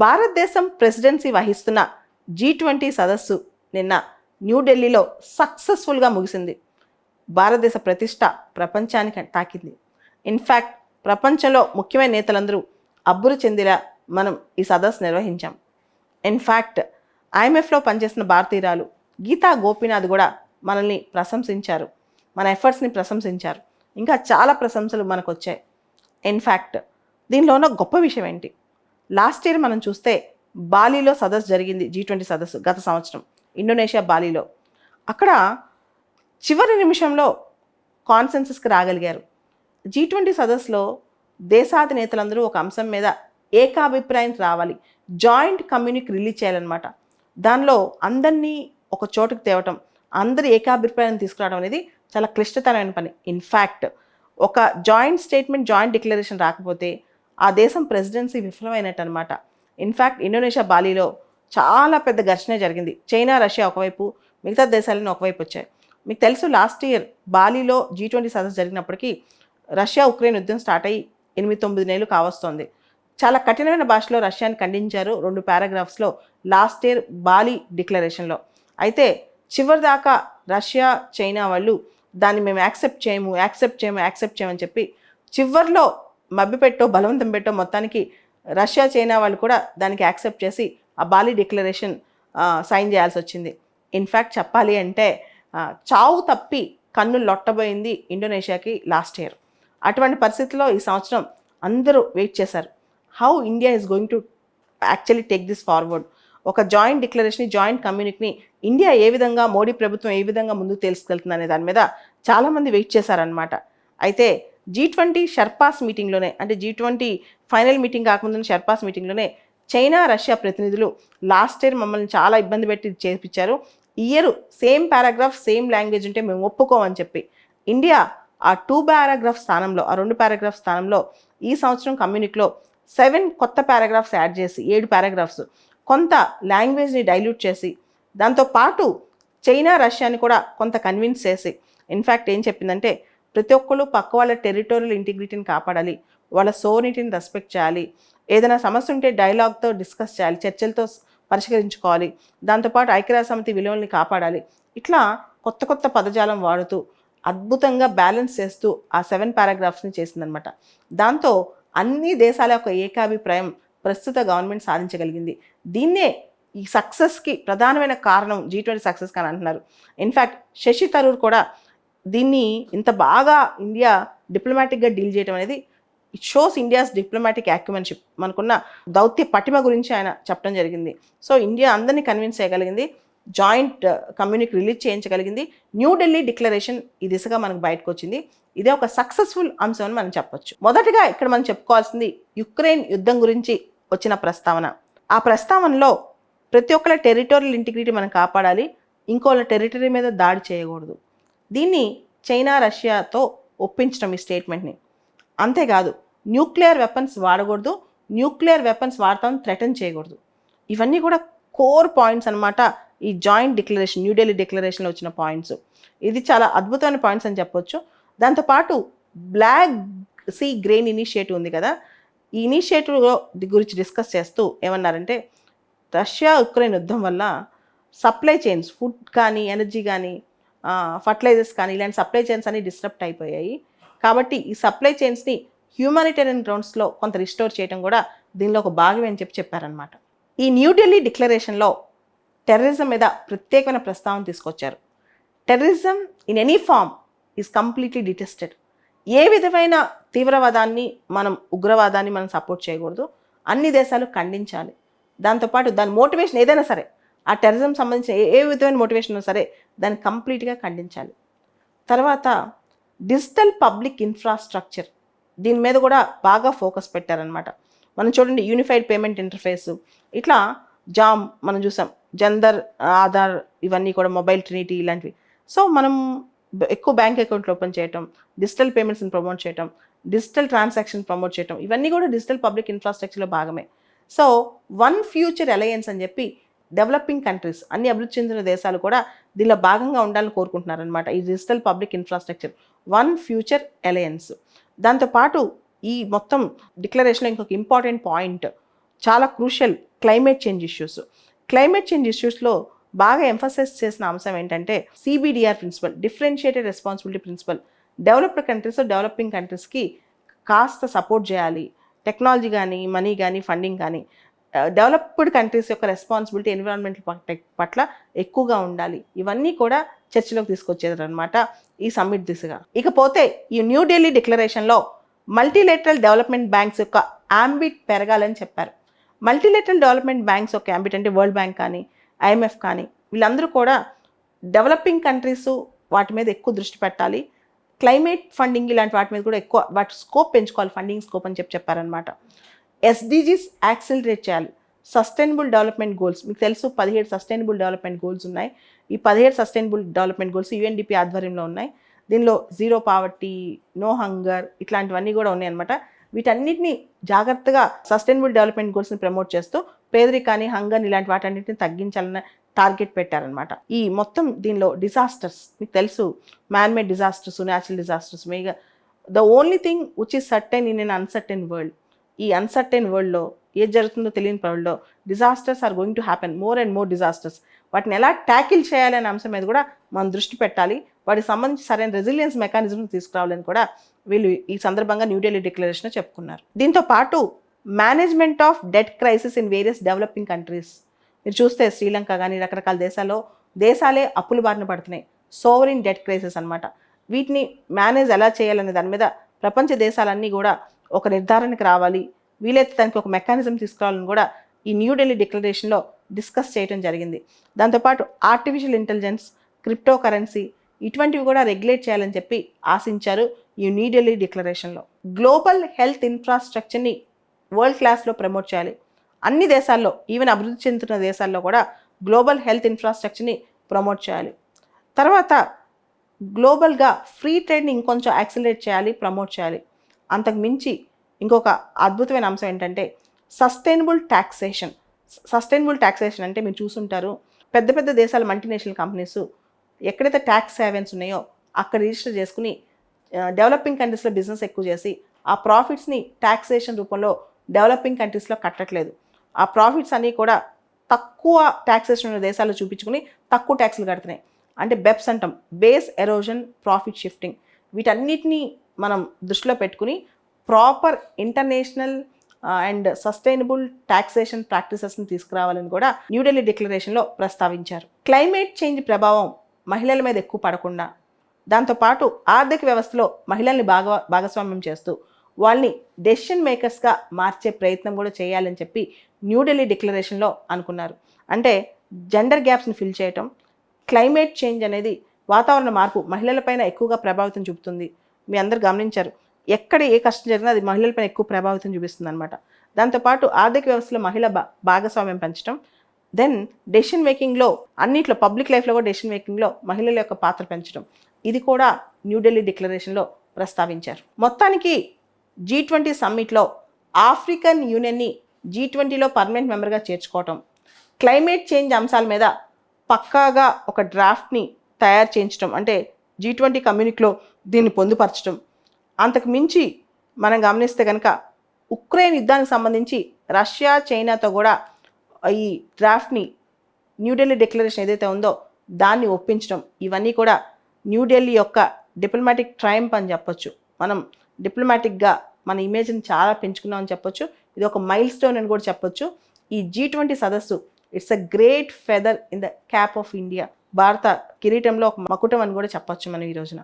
భారతదేశం ప్రెసిడెన్సీ వహిస్తున్న G20 సదస్సు నిన్న న్యూఢిల్లీలో సక్సెస్ఫుల్గా ముగిసింది. భారతదేశ ప్రతిష్ట ప్రపంచానికి తాకింది. ఇన్ఫ్యాక్ట్ ప్రపంచంలో ముఖ్యమైన నేతలందరూ అబ్బురు చెందేలా మనం ఈ సదస్సు నిర్వహించాం. ఇన్ఫ్యాక్ట్ IMFలో పనిచేస్తున్న భారతీయురాలు గీతా గోపీనాథ్ కూడా మనల్ని ప్రశంసించారు, మన ఎఫర్ట్స్ని ప్రశంసించారు. ఇంకా చాలా ప్రశంసలు మనకు వచ్చాయి. ఇన్ఫ్యాక్ట్ దీనిలో ఉన్న గొప్ప విషయం ఏంటి, లాస్ట్ ఇయర్ మనం చూస్తే బాలీలో సదస్సు జరిగింది, G20 సదస్సు గత సంవత్సరం ఇండోనేషియా బాలీలో. అక్కడ చివరి నిమిషంలో కాన్సెన్సస్కి రాగలిగారు. G20 సదస్సులో దేశాధినేతలందరూ ఒక అంశం మీద ఏకాభిప్రాయం రావాలి, జాయింట్ కమ్యూనిక్ రిలీజ్ చేయాలన్నమాట. దానిలో అందరినీ ఒక చోటుకు తేవటం, అందరి ఏకాభిప్రాయం తీసుకురావడం అనేది చాలా క్లిష్టతరమైన పని. ఇన్ఫ్యాక్ట్ ఒక జాయింట్ స్టేట్మెంట్, జాయింట్ డిక్లరేషన్ రాకపోతే ఆ దేశం ప్రెసిడెన్సీ విఫలమైనట్టు అనమాట. ఇన్ఫ్యాక్ట్ ఇండోనేషియా బాలీలో చాలా పెద్ద ఘర్షణ జరిగింది. చైనా, రష్యా ఒకవైపు, మిగతా దేశాలను ఒకవైపు వచ్చాయి. మీకు తెలుసు, లాస్ట్ ఇయర్ బాలీలో G20 సదస్సు జరిగినప్పటికీ రష్యా ఉక్రెయిన్ యుద్ధం స్టార్ట్ అయ్యి 8-9 నెలలు కావస్తోంది. చాలా కఠినమైన భాషలో రష్యాని ఖండించారు 2 పారాగ్రాఫ్స్లో లాస్ట్ ఇయర్ బాలీ డిక్లరేషన్లో. అయితే చివరిదాకా రష్యా, చైనా వాళ్ళు దాన్ని మేము యాక్సెప్ట్ చేయమని చెప్పి చివరిలో మభ్యపెట్టో బలవంతం పెట్టో మొత్తానికి రష్యా, చైనా వాళ్ళు కూడా దానికి యాక్సెప్ట్ చేసి ఆ బాలీ డిక్లరేషన్ సైన్ చేయాల్సి వచ్చింది. ఇన్ఫ్యాక్ట్ చెప్పాలి అంటే చావు తప్పి కన్ను లొట్టబోయింది ఇండోనేషియాకి లాస్ట్ ఇయర్. అటువంటి పరిస్థితుల్లో ఈ సంవత్సరం అందరూ వెయిట్ చేశారు, how India is going to actually take this forward. ఒక జాయింట్ డిక్లరేషన్, జాయింట్ కమ్యూనిక్ని ఇండియా ఏ విధంగా, మోడీ ప్రభుత్వం ఏ విధంగా ముందుకు తీసుకెళ్తుంది అనే దాని మీద చాలామంది వెయిట్ చేశారనమాట. అయితే G20 షెర్పాస్ మీటింగ్లోనే, అంటే G20 ఫైనల్ మీటింగ్ కాకముందు షెర్పాస్ మీటింగ్లోనే చైనా, రష్యా ప్రతినిధులు లాస్ట్ ఇయర్ మమ్మల్ని చాలా ఇబ్బంది పెట్టి చేపించారు, ఈ year same paragraph, same language ఉంటే మేము ఒప్పుకోమని చెప్పి ఇండియా ఆ 2 పారాగ్రాఫ్ స్థానంలో, ఆ 2 పారాగ్రాఫ్ స్థానంలో ఈ సంవత్సరం కమ్యూనిక్లో 7 కొత్త పారాగ్రాఫ్స్ యాడ్ చేసి 7 పారాగ్రాఫ్స్ కొంత లాంగ్వేజ్ని డైల్యూట్ చేసి, దాంతోపాటు చైనా, రష్యాని కూడా కొంత కన్విన్స్ చేసి, ఇన్ఫ్యాక్ట్ ఏం చెప్పిందంటే ప్రతి ఒక్కళ్ళు పక్క వాళ్ళ టెరిటోరియల్ ఇంటిగ్రిటీని కాపాడాలి, వాళ్ళ సోవరిటీని రెస్పెక్ట్ చేయాలి, ఏదైనా సమస్య ఉంటే డైలాగ్తో డిస్కస్ చేయాలి, చర్చలతో పరిష్కరించుకోవాలి, దాంతోపాటు ఐక్యరాజ్యసమితి విలువల్ని కాపాడాలి. ఇట్లా కొత్త కొత్త పదజాలం వాడుతూ అద్భుతంగా బ్యాలెన్స్ చేస్తూ ఆ 7 పారాగ్రాఫ్స్ని చేసిందనమాట. దాంతో అన్ని దేశాల యొక్క ఏకాభిప్రాయం ప్రస్తుత గవర్నమెంట్ సాధించగలిగింది. దీన్నే ఈ సక్సెస్కి ప్రధానమైన కారణం G20 సక్సెస్ అని అంటున్నారు. ఇన్ఫ్యాక్ట్ శశి థరూర్ కూడా దీన్ని ఇంత బాగా ఇండియా డిప్లొమాటిక్గా డీల్ చేయడం అనేది it shows India's diplomatic acumenship, మనకున్న దౌత్య పటిమ గురించి ఆయన చెప్పడం జరిగింది. సో ఇండియా అందరినీ కన్విన్స్ చేయగలిగింది, జాయింట్ కమ్యూనిక్ రిలీజ్ చేయించగలిగింది, న్యూఢిల్లీ డిక్లరేషన్ ఈ దిశగా మనకు బయటకు వచ్చింది. ఇదే ఒక సక్సెస్ఫుల్ అంశం అని మనం చెప్పొచ్చు. మొదటగా ఇక్కడ మనం చెప్పుకోవాల్సింది యుక్రెయిన్ యుద్ధం గురించి వచ్చిన ప్రస్తావన. ఆ ప్రస్తావనలో ప్రతి ఒక్కళ్ళ టెరిటోరియల్ ఇంటిగ్రిటీ మనం కాపాడాలి, ఇంకోళ్ళ టెరిటరీ మీద దాడి చేయకూడదు. దీన్ని చైనా, రష్యాతో ఒప్పించడం ఈ స్టేట్మెంట్ని. అంతేకాదు న్యూక్లియర్ వెపన్స్ వాడకూడదు, న్యూక్లియర్ వెపన్స్ వాడతామని థ్రెటన్ చేయకూడదు. ఇవన్నీ కూడా కోర్ పాయింట్స్ అనమాట ఈ జాయింట్ డిక్లరేషన్, న్యూఢిల్లీ డిక్లరేషన్లో వచ్చిన పాయింట్స్. ఇది చాలా అద్భుతమైన పాయింట్స్ అని చెప్పొచ్చు. దాంతోపాటు బ్లాక్ సీ గ్రెయిన్ ఇనిషియేటివ్ ఉంది కదా, ఈ ఇనిషియేటివ్ గురించి డిస్కస్ చేస్తూ ఏమన్నారంటే రష్యా, ఉక్రెయిన్ యుద్ధం వల్ల సప్లై చైన్స్, ఫుడ్ కానీ, ఎనర్జీ కానీ, ఫర్టిలైజర్స్ కానీ, ఇలాంటి సప్లై చైన్స్ అన్ని డిస్టర్బ్ అయిపోయాయి. కాబట్టి ఈ సప్లై చైన్స్ని హ్యూమానిటేరియన్ గ్రౌండ్స్లో కొంత రిస్టోర్ చేయడం కూడా దీనిలో ఒక భాగమే అని చెప్పారనమాట. ఈ న్యూఢిల్లీ డిక్లరేషన్లో టెర్రరిజం మీద ప్రత్యేకమైన ప్రస్తావన తీసుకొచ్చారు. Terrorism in any form is completely detested. ఏ విధమైన తీవ్రవాదాన్ని, ఉగ్రవాదాన్ని మనం సపోర్ట్ చేయకూడదు, అన్ని దేశాలు ఖండించాలి. దాంతోపాటు దాని మోటివేషన్ ఏదైనా సరే, ఆ టెర్రరిజం సంబంధించిన ఏ విధమైన మోటివేషన్ ఉన్నా సరే దాన్ని కంప్లీట్గా ఖండించాలి. తర్వాత డిజిటల్ పబ్లిక్ ఇన్ఫ్రాస్ట్రక్చర్, దీని మీద కూడా బాగా ఫోకస్ పెట్టారనమాట. మనం చూడండి, యూనిఫైడ్ పేమెంట్ ఇంటర్ఫేస్, ఇట్లా జామ్ మనం చూసాం, జన్ధర్, ఆధార్, ఇవన్నీ కూడా మొబైల్ ట్రినిటీ ఇలాంటివి. సో మనం ఎక్కువ బ్యాంక్ అకౌంట్లు ఓపెన్ చేయటం, డిజిటల్ పేమెంట్స్ని ప్రమోట్ చేయటం, డిజిటల్ ట్రాన్సాక్షన్ ప్రమోట్ చేయటం, ఇవన్నీ కూడా డిజిటల్ పబ్లిక్ ఇన్ఫ్రాస్ట్రక్చర్లో భాగమే. సో వన్ ఫ్యూచర్ అలయన్స్ అని చెప్పి డెవలపింగ్ కంట్రీస్, అన్ని అభివృద్ధి చెందిన దేశాలు కూడా దీనిలో భాగంగా ఉండాలని కోరుకుంటున్నారనమాట. ఈ digital public infrastructure one future alliance. దాంతోపాటు ఈ మొత్తం డిక్లరేషన్లో ఇంకొక ఇంపార్టెంట్ పాయింట్, చాలా crucial climate change issues. Climate change ఇష్యూస్లో బాగా ఎంఫసైజ్ చేసిన అంశం ఏంటంటే CBDR principle, differentiated responsibility principle. Developed countries developing కంట్రీస్కి కాస్త సపోర్ట్ చేయాలి, టెక్నాలజీ కానీ మనీ కానీ ఫండింగ్ కానీ. డెవలప్డ్ కంట్రీస్ యొక్క రెస్పాన్సిబిలిటీ ఎన్విరాన్మెంటల్ పట్ల ఎక్కువగా ఉండాలి. ఇవన్నీ కూడా చర్చలోకి తీసుకొచ్చేది అనమాట ఈ సమ్మిట్ దిశగా. ఇకపోతే ఈ న్యూఢిల్లీ డిక్లరేషన్లో మల్టీలేటరల్ డెవలప్మెంట్ బ్యాంక్స్ యొక్క యాంబిట్ పెరగాలని చెప్పారు. మల్టీలేటరల్ డెవలప్మెంట్ బ్యాంక్స్ యొక్క యాంబిట్ అంటే వరల్డ్ బ్యాంక్ కానీ ఐఎంఎఫ్ కానీ వీళ్ళందరూ కూడా డెవలపింగ్ కంట్రీస్ వాటి మీద ఎక్కువ దృష్టి పెట్టాలి, క్లైమేట్ ఫండింగ్ ఇలాంటి వాటి మీద కూడా ఎక్కువ వాటి స్కోప్ పెంచుకోవాలి, ఫండింగ్ స్కోప్ అని చెప్పారనమాట. ఎస్డిజీస్ యాక్సిలరేట్ చేయాలి, సస్టైనబుల్ డెవలప్మెంట్ గోల్స్. మీకు తెలుసు 17 సస్టైనబుల్ డెవలప్మెంట్ గోల్స్ ఉన్నాయి. ఈ 17 సస్టైనబుల్ డెవలప్మెంట్ గోల్స్ యుఎన్డిపి ఆధ్వర్యంలో ఉన్నాయి. దీనిలో జీరో పావర్టీ, నో హంగర్ ఇట్లాంటివన్నీ కూడా ఉన్నాయన్నమాట. వీటన్నిటిని జాగ్రత్తగా సస్టైనబుల్ డెవలప్మెంట్ గోల్స్ని ప్రమోట్ చేస్తూ పేదరికాన్ని, హంగర్ని ఇలాంటి వాటన్నిటిని తగ్గించాలన్న టార్గెట్ పెట్టారనమాట. ఈ మొత్తం దీనిలో డిజాస్టర్స్ మీకు తెలుసు, మ్యాన్మేడ్ డిజాస్టర్స్, న్యాచురల్ డిజాస్టర్స్, మేగా the only thing which is certain in an uncertain world. ఈ అన్సర్టెన్ వరల్డ్లో ఏది జరుగుతుందో తెలియని వరల్డ్లో disasters are going to happen, more and more disasters. వాటిని ఎలా ట్యాకిల్ చేయాలనే అంశం మీద కూడా మనం దృష్టి పెట్టాలి. వాటికి సంబంధించి సరైన రెసిలియన్స్ మెకానిజం తీసుకురావాలని కూడా వీళ్ళు ఈ సందర్భంగా న్యూఢిల్లీ డిక్లరేషన్ చెప్పుకున్నారు. దీంతో పాటు management of debt crisis in various developing countries. మీరు చూస్తే శ్రీలంక కానీ రకరకాల దేశాలే అప్పుల బారిన పడుతున్నాయి. సోవరిన్ డెట్ క్రైసిస్ అనమాట. వీటిని మేనేజ్ ఎలా చేయాలనే దాని మీద ప్రపంచ దేశాలన్నీ కూడా ఒక నిర్ధారణకు రావాలి, వీలైతే దానికి ఒక మెకానిజం తీసుకురావాలని కూడా ఈ న్యూఢిల్లీ డిక్లరేషన్లో డిస్కస్ చేయడం జరిగింది. దాంతోపాటు ఆర్టిఫిషియల్ ఇంటెలిజెన్స్, క్రిప్టో కరెన్సీ ఇటువంటివి కూడా రెగ్యులేట్ చేయాలని చెప్పి ఆశించారు ఈ న్యూఢిల్లీ డిక్లరేషన్లో. గ్లోబల్ హెల్త్ ఇన్ఫ్రాస్ట్రక్చర్ని వరల్డ్ క్లాస్లో ప్రమోట్ చేయాలి. అన్ని దేశాల్లో, ఈవెన్ అభివృద్ధి చెందుతున్న దేశాల్లో కూడా గ్లోబల్ హెల్త్ ఇన్ఫ్రాస్ట్రక్చర్ని ప్రమోట్ చేయాలి. తర్వాత గ్లోబల్గా ఫ్రీ ట్రేడ్ని ఇంకొంచెం యాక్సిలరేట్ చేయాలి, ప్రమోట్ చేయాలి. అంతకు మించి ఇంకొక అద్భుతమైన అంశం ఏంటంటే సస్టైనబుల్ ట్యాక్సేషన్. సస్టైనబుల్ ట్యాక్సేషన్ అంటే మీరు చూసుంటారు, పెద్ద పెద్ద దేశాల మల్టీనేషనల్ కంపెనీస్ ఎక్కడైతే ట్యాక్స్ సేవెన్స్ ఉన్నాయో అక్కడ రిజిస్టర్ చేసుకుని డెవలపింగ్ కంట్రీస్లో బిజినెస్ ఎక్కువ చేసి ఆ ప్రాఫిట్స్ని ట్యాక్సేషన్ రూపంలో డెవలపింగ్ కంట్రీస్లో కట్టట్లేదు. ఆ ప్రాఫిట్స్ అన్నీ కూడా తక్కువ ట్యాక్సేషన్ ఉన్న దేశాల్లో చూపించుకుని తక్కువ ట్యాక్స్లు కడుతున్నాయి. అంటే బెప్స్ అంటాం, బేస్ ఎరోజన్ ప్రాఫిట్ షిఫ్టింగ్. వీటన్నిటినీ మనం దృష్టిలో పెట్టుకుని proper international and sustainable taxation ప్రాక్టీసెస్ని తీసుకురావాలని కూడా న్యూఢిల్లీ డిక్లరేషన్లో ప్రస్తావించారు. క్లైమేట్ చేంజ్ ప్రభావం మహిళల మీద ఎక్కువ పడకుండా, దాంతోపాటు ఆర్థిక వ్యవస్థలో మహిళల్ని భాగస్వామ్యం చేస్తూ వాళ్ళని డెసిషన్ మేకర్స్గా మార్చే ప్రయత్నం కూడా చేయాలని చెప్పి న్యూఢిల్లీ డిక్లరేషన్లో అనుకున్నారు. అంటే జెండర్ గ్యాప్స్ని ఫిల్ చేయటం, క్లైమేట్ చేంజ్ అనేది వాతావరణ మార్పు మహిళలపైన ఎక్కువగా ప్రభావితం చూపుతుంది. మీ అందరు గమనించారు, ఎక్కడ ఏ కష్టం జరిగినా అది మహిళలపైన ఎక్కువ ప్రభావితం చూపిస్తుంది అనమాట. దాంతోపాటు ఆర్థిక వ్యవస్థలో మహిళ భాగస్వామ్యం పెంచడం, దెన్ డెసిషన్ మేకింగ్లో అన్నిట్లో పబ్లిక్ లైఫ్లో కూడా డెసిషన్ మేకింగ్లో మహిళల యొక్క పాత్ర పెంచడం, ఇది కూడా న్యూఢిల్లీ డిక్లరేషన్లో ప్రస్తావించారు. మొత్తానికి G20 సమ్మిట్లో ఆఫ్రికన్ యూనియన్ని G20లో పర్మనెంట్ మెంబర్గా చేర్చుకోవటం, క్లైమేట్ చేంజ్ అంశాల మీద పక్కాగా ఒక డ్రాఫ్ట్ని తయారు చేయించడం, అంటే G20 కమ్యూనిటీలో దీన్ని పొందుపరచడం. అంతకు మించి మనం గమనిస్తే కనుక ఉక్రెయిన్ యుద్ధానికి సంబంధించి రష్యా, చైనాతో కూడా ఈ డ్రాఫ్ట్ని న్యూఢిల్లీ డిక్లరేషన్ ఏదైతే ఉందో దాన్ని ఒప్పించడం, ఇవన్నీ కూడా న్యూఢిల్లీ యొక్క డిప్లొమాటిక్ ట్రయంప్ అని చెప్పొచ్చు. మనం డిప్లొమాటిక్గా మన ఇమేజ్ని చాలా పెంచుకున్నామని చెప్పొచ్చు. ఇది ఒక మైల్ స్టోన్ అని కూడా చెప్పొచ్చు. ఈ G20 సదస్సు it's a great feather in the cap of India. భారత కిరీటంలో ఒక మకుటం అని కూడా చెప్పొచ్చు మనం ఈ రోజున.